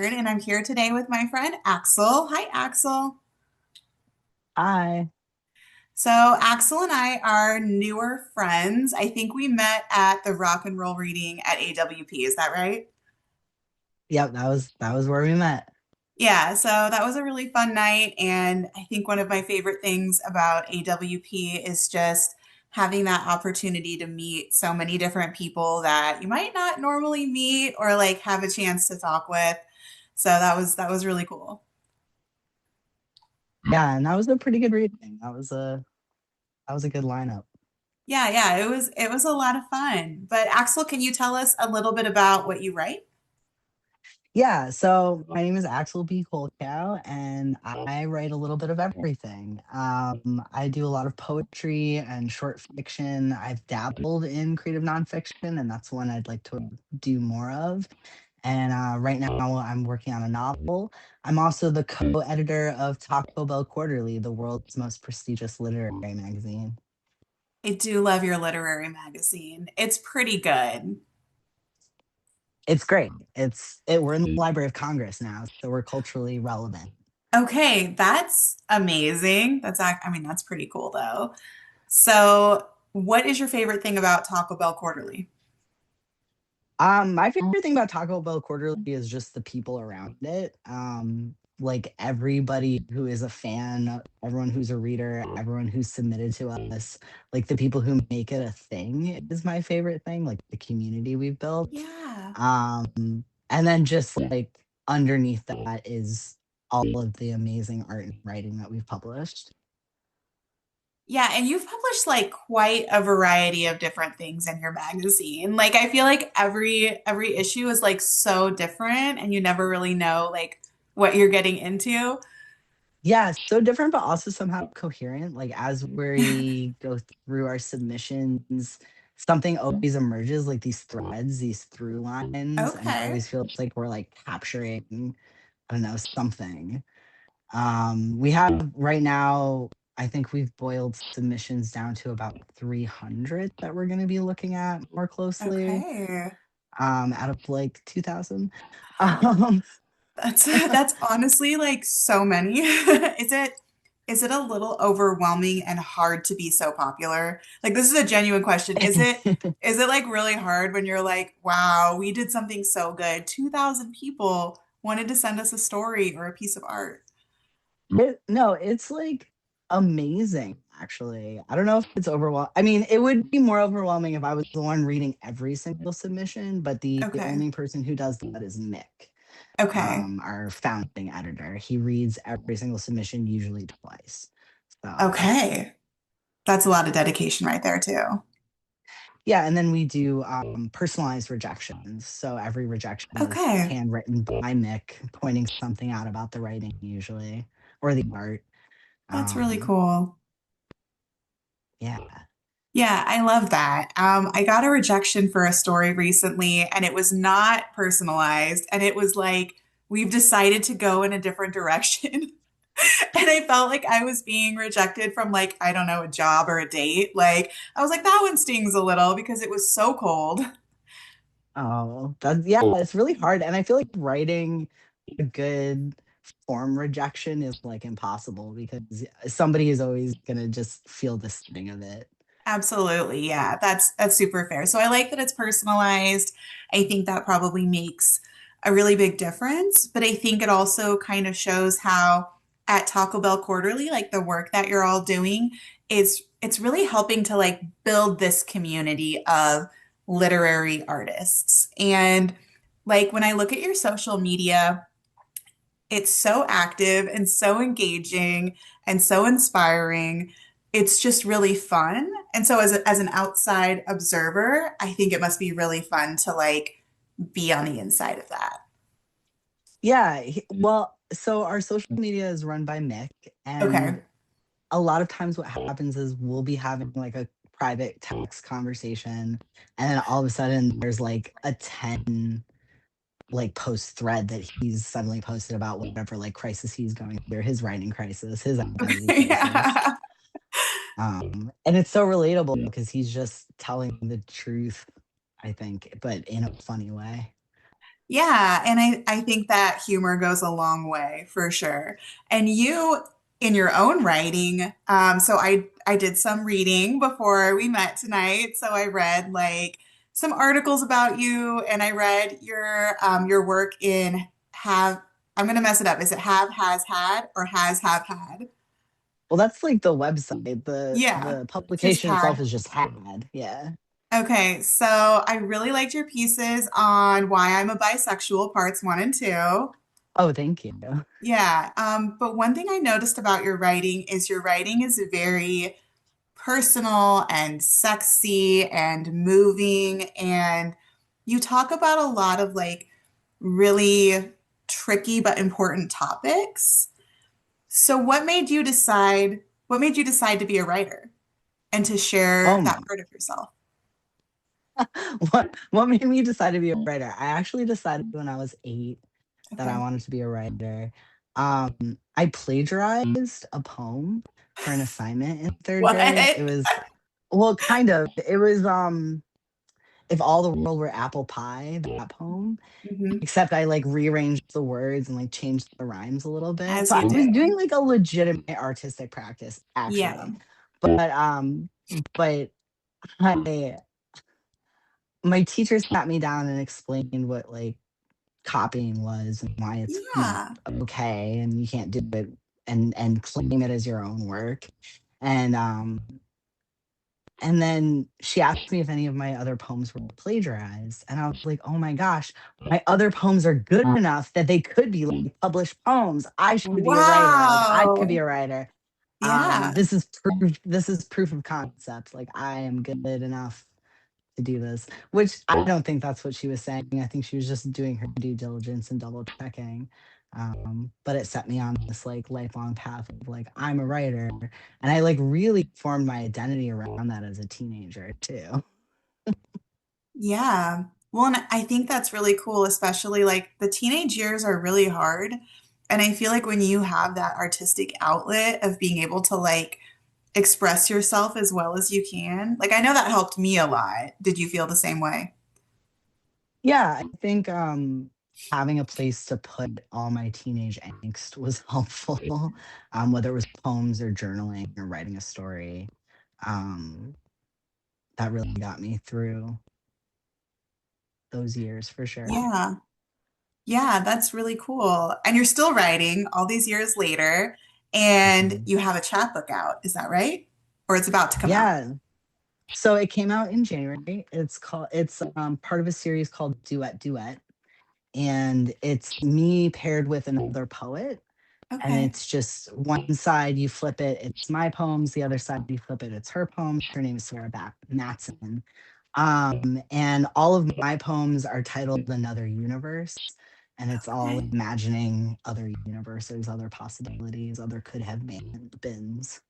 And I'm here today with my friend Axel. Hi, Axel. Hi. So, Axel and I are newer friends. I think we met at the rock and roll reading at AWP. Is that right? Yep, that was where we met. Yeah, so that was a really fun night. And I think one of my favorite things about AWP is just having that opportunity to meet so many different people that you might not normally meet or like have a chance to talk with. So that was really cool. Yeah, and that was a pretty good reading. That was a good lineup. Yeah, it was a lot of fun. But Axel, can you tell us a little bit about what you write? Yeah, so my name is Axel B. Kolcow, and I write a little bit of everything. I do a lot of poetry and short fiction. I've dabbled in creative nonfiction, and that's one I'd like to do more of. And right now, I'm working on a novel. I'm also the co-editor of Taco Bell Quarterly, the world's most prestigious literary magazine. I do love your literary magazine. It's pretty good. It's great. We're in the Library of Congress now, so we're culturally relevant. Okay, that's amazing. I mean, that's pretty cool though. So, what is your favorite thing about Taco Bell Quarterly? My favorite thing about Taco Bell Quarterly is just the people around it. Like everybody who is a fan, everyone who's a reader, everyone who's submitted to us, like the people who make it a thing is my favorite thing, like the community we've built. Yeah. And then just like underneath that is all of the amazing art and writing that we've published. Yeah, and you've published like quite a variety of different things in your magazine. Like I feel like every issue is like so different and you never really know like what you're getting into. Yeah, so different, but also somehow coherent. Like as we go through our submissions, something always emerges, like these threads, these through lines, and it Okay. always feels like we're like capturing, I don't know, something. We have right now, I think we've boiled submissions down to about 300 that we're going to be looking at more closely, Okay. out of like 2,000. Um, That's honestly like so many. Is it a little overwhelming and hard to be so popular? Like this is a genuine question. Is it like really hard when you're like, wow, we did something so good. 2,000 people wanted to send us a story or a piece of art. No, it's like amazing, actually. I don't know if it's overwhelming. I mean, it would be more overwhelming if I was the one reading every single submission, but the Okay. only person who does that is Nick, Okay. our founding editor. He reads every single submission, usually twice. So, Okay. That's a lot of dedication right there too. yeah, and then we do personalized rejections. So every rejection is Okay. handwritten by Nick, pointing something out about the writing, usually, or the art. That's really Um, cool. yeah. Yeah, I love that. I got a rejection for a story recently, and it was not personalized. And it was like, we've decided to go in a different direction. And I felt like I was being rejected from, like, I don't know, a job or a date. Like, I was like, that one stings a little because it was so cold. Oh, that's yeah, it's really hard. And I feel like writing a good form rejection is like impossible because somebody is always gonna just feel the sting of it. Absolutely. Yeah, that's super fair. So I like that it's personalized. I think that probably makes a really big difference, but I think it also kind of shows how at Taco Bell Quarterly, like the work that you're all doing is it's really helping to like build this community of literary artists. And like when I look at your social media, it's so active and so engaging and so inspiring. It's just really fun. And so as an outside observer, I think it must be really fun to like be on the inside of that. Yeah, well, so our social media is run by Mick, Okay. and a lot of times what happens is we'll be having like a private text conversation, and then all of a sudden there's like a 10 like post thread that he's suddenly posted about whatever like crisis he's going through, his writing crisis, his identity Okay. crisis. Yeah. And it's so relatable because he's just telling the truth, I think, but in a funny way. Yeah, and I think that humor goes a long way for sure. And you, in your own writing, so I did some reading before we met tonight. So I read like some articles about you, and I read your work in have. I'm gonna mess it up. Is it have has had or has have had? Well, that's like the website. The Yeah, the just publication itself had. is just had. Yeah. Okay, so I really liked your pieces on why I'm a bisexual, parts one and two. Oh, thank you. Yeah, but one thing I noticed about your writing is very personal and sexy and moving, and you talk about a lot of like really tricky but important topics. So what made you decide to be a writer and to share Oh, that part of yourself? what made me decide to be a writer? I actually decided when I was 8 that I Okay. wanted to be a writer. I plagiarized a poem for an assignment in third What? grade. It was, well, kind of. It was If All the World Were Apple Pie, that poem. Mhm. Except I like rearranged the words and like changed the rhymes a little bit. As So I you was do. doing like a legitimate artistic practice Yeah. actually. But I my teacher sat me down and explained what like copying was and why it's not Yeah. okay and you can't do it and claim it as your own work. And and then she asked me if any of my other poems were plagiarized. And I was like, oh my gosh, my other poems are good enough that they could be like published poems. I should be a writer. Like I could be Wow. a writer. Yeah. This is proof of concept. Like I am good enough to do this, which I don't think that's what she was saying. I think she was just doing her due diligence and double checking. But it set me on this like lifelong path of like I'm a writer, and I like really formed my identity around that as a teenager too. Yeah. Well, and I think that's really cool, especially like the teenage years are really hard. And I feel like when you have that artistic outlet of being able to like express yourself as well as you can, like I know that helped me a lot. Did you feel the same way? Yeah, I think having a place to put all my teenage angst was helpful, whether it was poems or journaling or writing a story. Um, that really got me through those years for sure. Yeah. Yeah, that's really cool. And you're still writing all these years later, and Mhm. you have a chapbook out. Is that right? Or it's about to come out? Yeah. So it came out in January. It's part of a series called Duet Duet, and it's me paired with another poet. And Okay. it's just one side you flip it, it's my poems. The other side you flip it, it's her poems. Her name is Sarah Matson. And all of my poems are titled Another Universe. And it's all Okay. imagining other universes, other possibilities, other could have beens.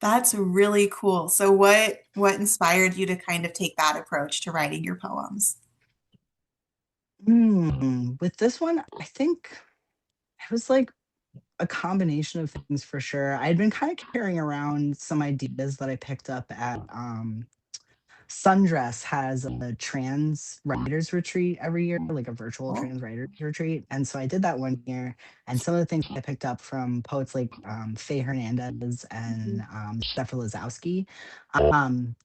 That's really cool. So what inspired you to kind of take that approach to writing your poems? With this one, I think it was like a combination of things for sure. I'd been kind of carrying around some ideas that I picked up at Sundress has a trans writers retreat every year, like a virtual Oh, trans writers retreat. And so I did that one year. And some of the things I picked up from poets like Faye Hernandez and mhm. Zephyr Lazowski,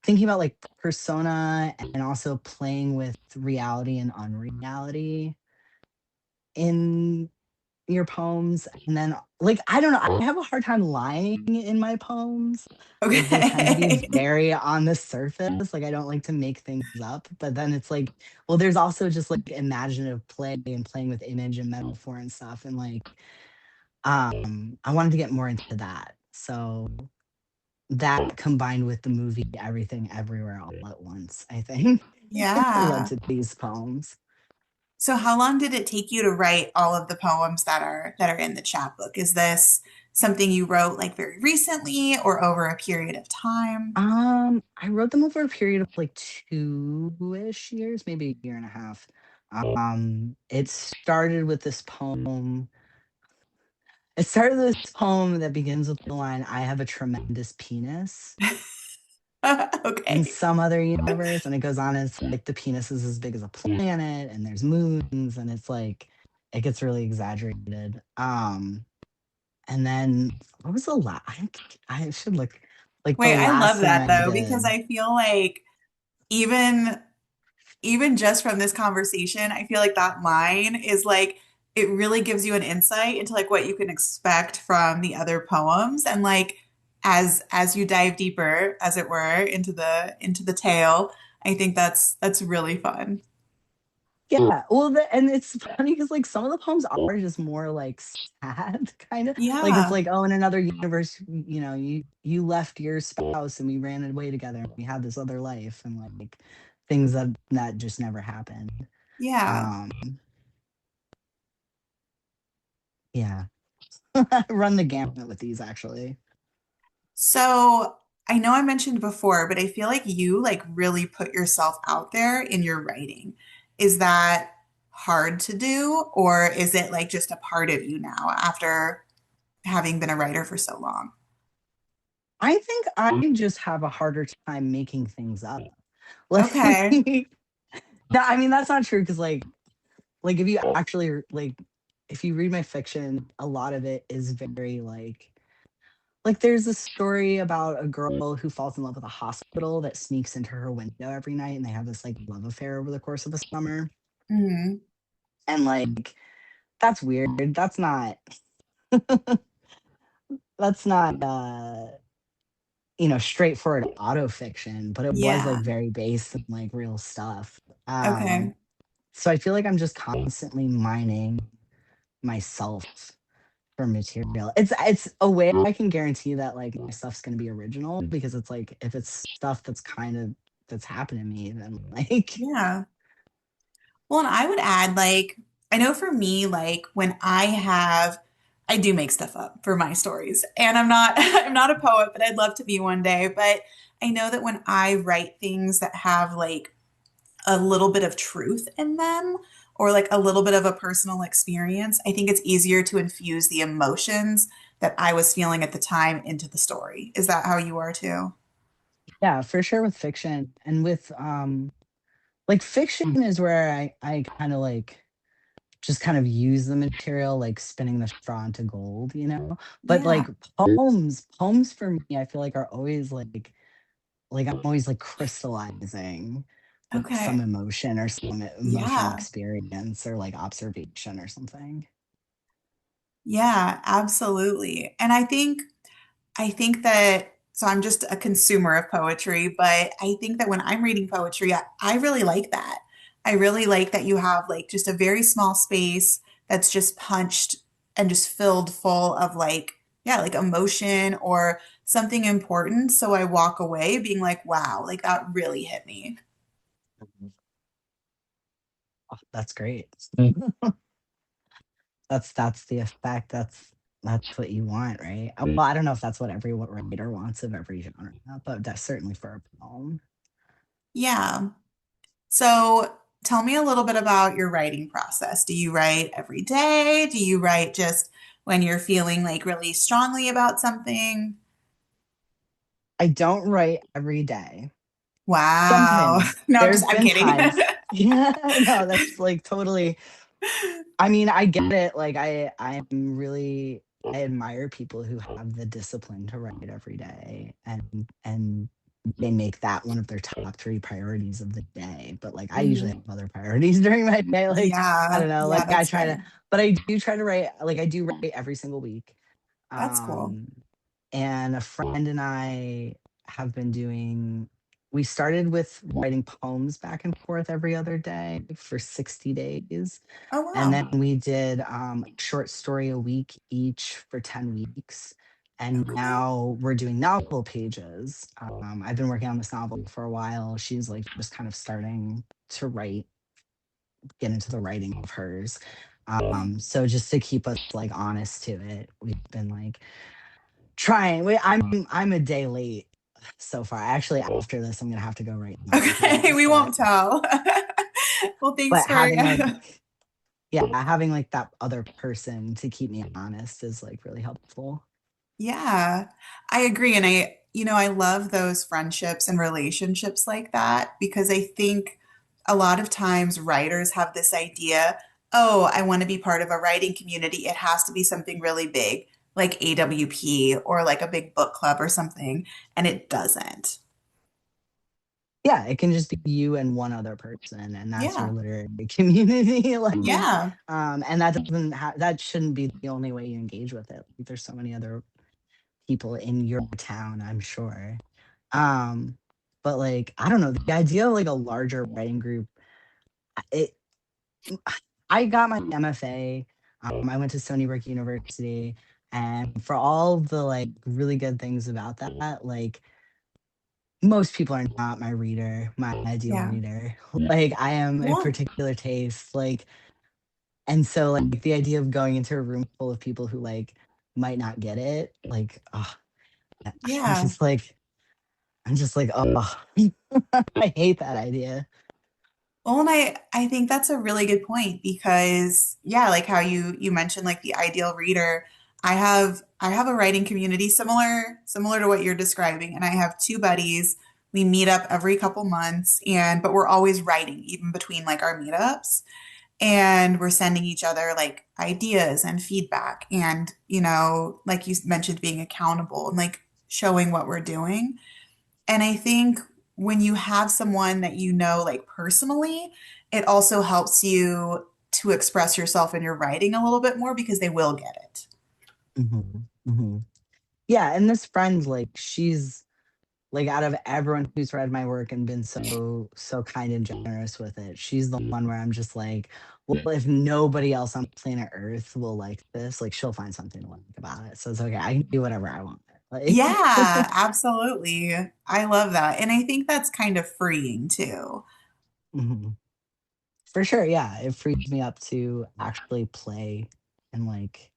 thinking about like persona and also playing with reality and unreality in your poems. And then like I don't know, I have a hard time lying in my poems. Like they tend to be Okay. very on the surface. Like I don't like to make things up, but then it's like, well, there's also just like imaginative play and playing with image and metaphor and stuff. And like I wanted to get more into that. So that combined with the movie Everything Everywhere All at Once, I think led Yeah. to these poems. So how long did it take you to write all of the poems that are in the chapbook? Is this something you wrote like very recently or over a period of time? I wrote them over a period of like 2-ish years, maybe a year and a half. It started with this poem. It started with this poem that begins with the line, "I have a tremendous penis." in Okay. some other universe, and it goes on. And it's like the penis is as big as a planet, and there's moons, and it's like it gets really exaggerated. And then what was the last? I should look like the Wait, I last love thing that I though, because did. I feel like even even just from this conversation, I feel like that line is like it really gives you an insight into like what you can expect from the other poems and like as you dive deeper, as it were, into the tale, I think that's really fun. Yeah, well, and it's funny because like some of the poems are just more like sad, kind of like it's Yeah. like, oh, in another universe, you left your spouse and we ran away together and we had this other life, and like things that just never happened. Yeah. Um, yeah, run the gamut with these actually. So I know I mentioned before, but I feel like you like really put yourself out there in your writing. Is that hard to do, or is it like just a part of you now after having been a writer for so long? I think I just have a harder time making things up. Like, Okay. no, I mean that's not true because like if you actually like if you read my fiction, a lot of it is very like there's a story about a girl who falls in love with a hospital that sneaks into her window every night, and they have this like love affair over the course of the summer. Hmm. And like that's weird. That's not straightforward auto fiction, but it was like Yeah. very based in like real stuff. Okay. So I feel like I'm just constantly mining myself for material. It's a way I can guarantee that like my stuff's gonna be original, because it's like if it's stuff that's happened to me, then like Yeah. Well, and I would add, like, I know for me, like when I do make stuff up for my stories, and I'm not, I'm not a poet, but I'd love to be one day. But I know that when I write things that have like a little bit of truth in them, or like a little bit of a personal experience, I think it's easier to infuse the emotions that I was feeling at the time into the story. Is that how you are too? yeah, for sure with fiction. And with like fiction is where I kind of like just kind of use the material, like spinning the straw into gold. But Yeah. like poems for me, I feel like are always like I'm always like crystallizing like some Okay. emotion or some emotional Yeah. experience or like observation or something. Yeah, absolutely. And I think that, so I'm just a consumer of poetry, but I think that when I'm reading poetry, I really like that. I really like that you have like just a very small space that's just punched and just filled full of like, yeah, like emotion or something important. So I walk away being like, wow, like that really hit me. Mhm. Oh, that's great. That's the effect. That's what you want, right? Well, I don't know if that's what every writer wants of every genre, but that's certainly for a poem. Yeah. So tell me a little bit about your writing process. Do you write every day? Do you write just when you're feeling like really strongly about something? I don't write every day. Wow. Sometimes No, there's I'm been kidding. times. Yeah, no, that's like totally. I mean, I get it. Like I admire people who have the discipline to write every day, and they make that one of their top three priorities of the day. But like I usually have Mhm. other priorities during my day. Like I Yeah. don't know. Yeah, Like I that's try to, fair. but I do try to write. Like I do write every single week. That's cool. Um, and a friend and I have been doing. We started with writing poems back and forth every other day for 60 days. Oh, And then wow. we did a short story a week each for 10 weeks. And Okay. now we're doing novel pages. I've been working on this novel for a while. She's like just kind of starting to get into the writing of hers. So just to keep us like honest to it, we've been like trying. I'm a day late so far. Actually, after this, I'm gonna have to go write novel Okay, pages, we but won't tell. Well, thanks but for having like yeah, having like that other person to keep me honest is like really helpful. yeah, I agree. And I love those friendships and relationships like that because I think a lot of times writers have this idea, oh, I want to be part of a writing community. It has to be something really big, like AWP or like a big book club or something, and it doesn't. Yeah, it can just be you and one other person, and that's your Yeah. literary community. Yeah. And that shouldn't be the only way you engage with it. Like, there's so many other people in your town, I'm sure. Um, but like, I don't know, the idea of like a larger writing group, it I got my MFA. I went to Stony Brook University, and for all the like really good things about that, like most people are not my reader, my ideal Yeah. reader. Like I am a Yeah. particular taste, like, and so like the idea of going into a room full of people who like might not get it, like, oh, I'm Yeah. just like, I'm just like, oh, I hate that idea. Well, and I think that's a really good point because yeah, like how you mentioned like the ideal reader. I have a writing community similar to what you're describing, and I have two buddies. We meet up every couple months and but we're always writing even between like our meetups and we're sending each other like ideas and feedback and like you mentioned being accountable and like showing what we're doing. And I think when you have someone that you know, like personally, it also helps you to express yourself in your writing a little bit more because they will get it. Mhm, mhm. Yeah, and this friend, like, she's like, out of everyone who's read my work and been so kind and generous with it, she's the one where I'm just like, well, if nobody else on planet Earth will like this, like, she'll find something to like about it. So it's okay. I can do whatever I want. Like, Yeah, absolutely. I love that. And I think that's kind of freeing too. mhm. For sure. Yeah, it frees me up to actually play and like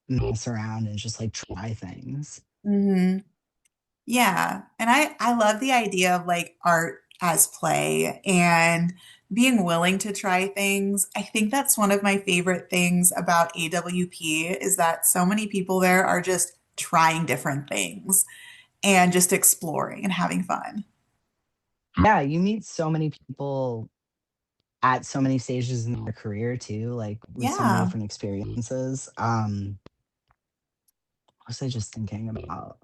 mess around and just like try things. Hmm. Yeah. And I love the idea of like art as play and being willing to try things. I think that's one of my favorite things about AWP is that so many people there are just trying different things and just exploring and having fun. Yeah, you meet so many people at so many stages in their career too, like with so many Yeah. different experiences. What was I just thinking about?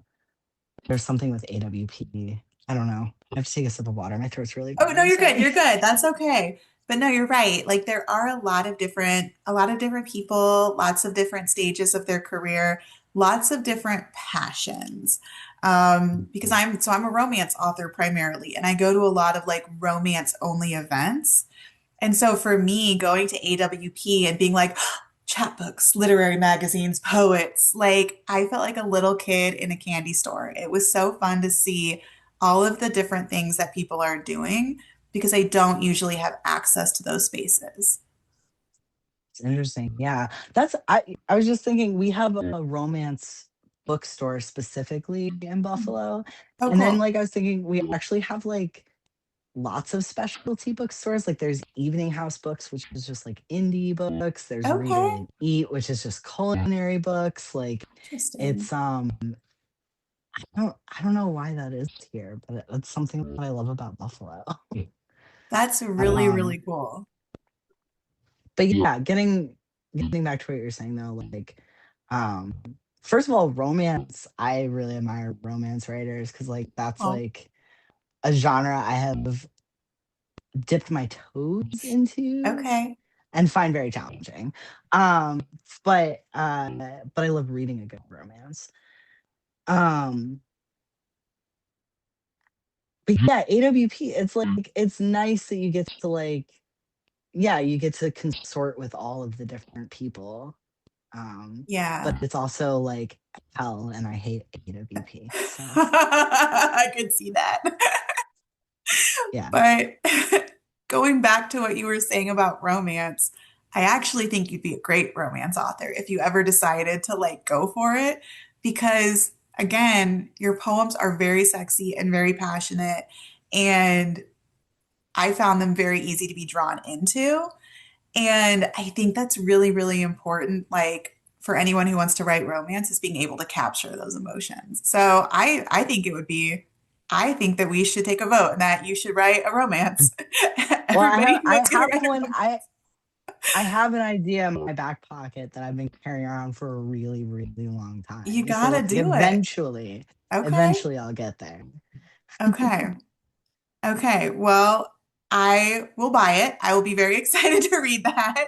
There's something with AWP. I don't know. I have to take a sip of water. My throat's really Oh, dry. no, I'm you're good. sorry. You're good. That's okay. But no, you're right. Like there are a lot of different people, lots of different stages of their career, lots of different passions. Because I'm a romance author primarily, and I go to a lot of like romance only events. And so for me, going to AWP and being like, chapbooks, literary magazines, poets, like I felt like a little kid in a candy store. It was so fun to see all of the different things that people are doing because I don't usually have access to those spaces. It's interesting. Yeah. I was just thinking we have a romance bookstore specifically in Buffalo. Oh, And then cool. like I was thinking we actually have like lots of specialty bookstores. Like there's Evening House Books, which is just like indie books. There's Read It Okay. and Eat, which is just culinary books. Like Interesting. it's I don't know why that is here, but it's something that I love about Buffalo. That's really, Um really cool. but yeah, getting back to what you're saying though, like um first of all, romance, I really admire romance writers because like that's Oh, like a genre I have dipped my toes into okay. and find very challenging. Um, but I love reading a good romance. Um, but yeah, AWP, it's like it's nice that you get to like, yeah, you get to consort with all of the different people. But Yeah. it's also like hell, and I hate AWP. So I could see that. yeah. But going back to what you were saying about romance, I actually think you'd be a great romance author if you ever decided to like go for it because again, your poems are very sexy and very passionate and I found them very easy to be drawn into. And I think that's really, really important, like for anyone who wants to write romance is being able to capture those emotions. So I think it would be, I think that we should take a vote and that you should write a romance. Well, Everybody who I is going to have write a one. romance. I have an idea in my back pocket that I've been carrying around for a really, really long You time. So gotta like do it. Okay. eventually I'll get there. Okay. Okay. Well, I will buy it. I will be very excited to read that.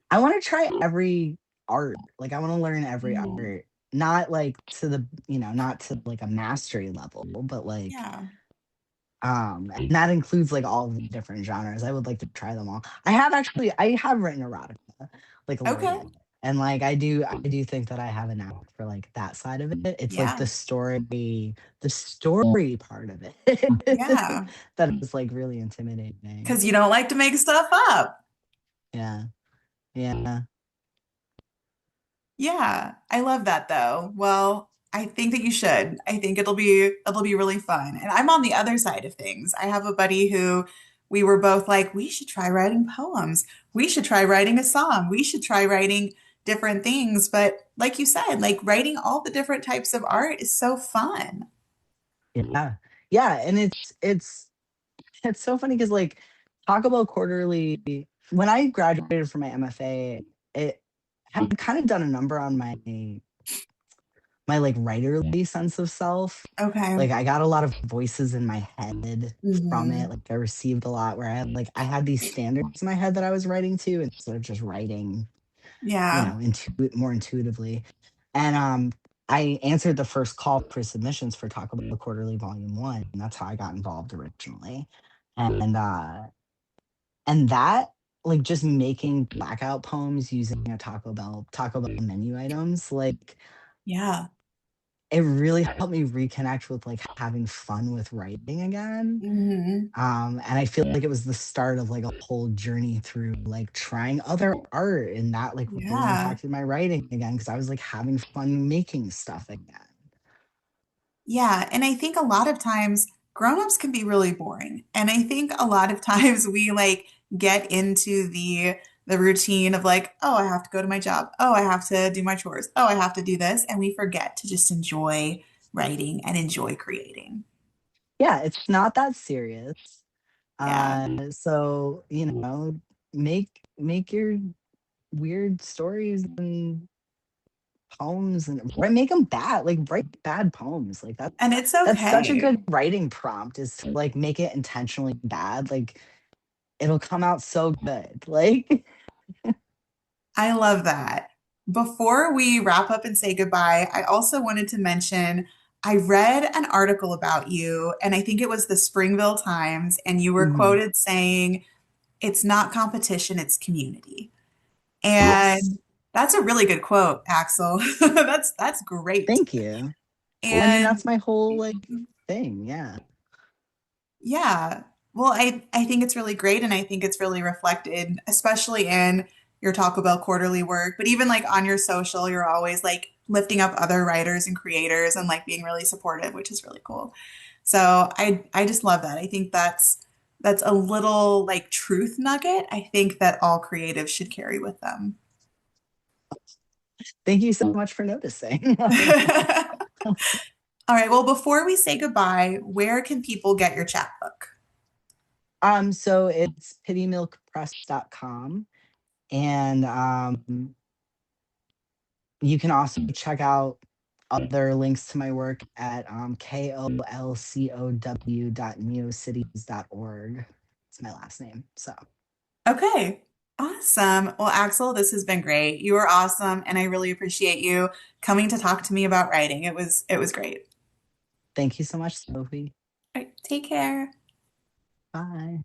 I want to try every art. Like I want to learn every Mm, art. Not like to the, not to like a mastery level, but like yeah. and that includes like all the different genres. I would like to try them all. I have written erotica like a little Okay. bit. And like I do think that I have a knack for like that side of it. It's like Yeah. the story part of it Yeah. that is like really intimidating. Because you don't like to make stuff up. Yeah. Yeah. Yeah, I love that though. Well, I think that you should. I think it'll be really fun. And I'm on the other side of things. I have a buddy who we were both like, we should try writing poems. We should try writing a song. We should try writing different things. But like you said, like writing all the different types of art is so fun. Yeah. Yeah. And it's so funny because like Taco Bell Quarterly, when I graduated from my MFA, it had kind of done a number on my like writerly sense of self. Okay. Like I got a lot of voices in my head from it. Hmm. Like I received a lot where I had these standards in my head that I was writing to instead of just writing, Yeah. more intuitively. And I answered the first call for submissions for Taco Bell Quarterly Volume 1, and that's how I got involved originally. And that, like, just making blackout poems using a Taco Bell menu items, like, Yeah. it really helped me reconnect with, like, having fun with writing again. Hmm. And I feel like it was the start of, like, a whole journey through, like, trying other art, and that, like, really Yeah. impacted my writing again because I was, like, having fun making stuff again. Yeah, and I think a lot of times grown-ups can be really boring. And I think a lot of times we like get into the routine of like, oh, I have to go to my job. Oh, I have to do my chores. Oh, I have to do this, and we forget to just enjoy writing and enjoy creating. Yeah, it's not that serious. Yeah. So, make your weird stories and poems and make them bad, like write bad poems. Like And it's that's such a okay. good writing prompt is to like make it intentionally bad. Like it'll come out so good. Like I love that. Before we wrap up and say goodbye, I also wanted to mention I read an article about you, and I think it was the Springville Times, and you were mhm. quoted saying, it's not competition, it's community. Yes. And that's a really good quote, Axel. That's great. Thank you. Well, I mean, And that's my whole like thing. Yeah. yeah, well, I think it's really great, and I think it's really reflected, especially in your Taco Bell quarterly work, but even like on your social, you're always like lifting up other writers and creators and like being really supportive, which is really cool. So I just love that. I think that's a little like truth nugget I think that all creatives should carry with them. Thank you so much for noticing. All right, well, before we say goodbye, where can people get your chapbook? So it's pitymilkpress.com. And you can also check out other links to my work at kolcow.neocities.org. It's my last name. So Okay, awesome. Well, Axel, this has been great. You are awesome, and I really appreciate you coming to talk to me about writing. It was great. thank you so much, Sophie. All right, take care. Bye.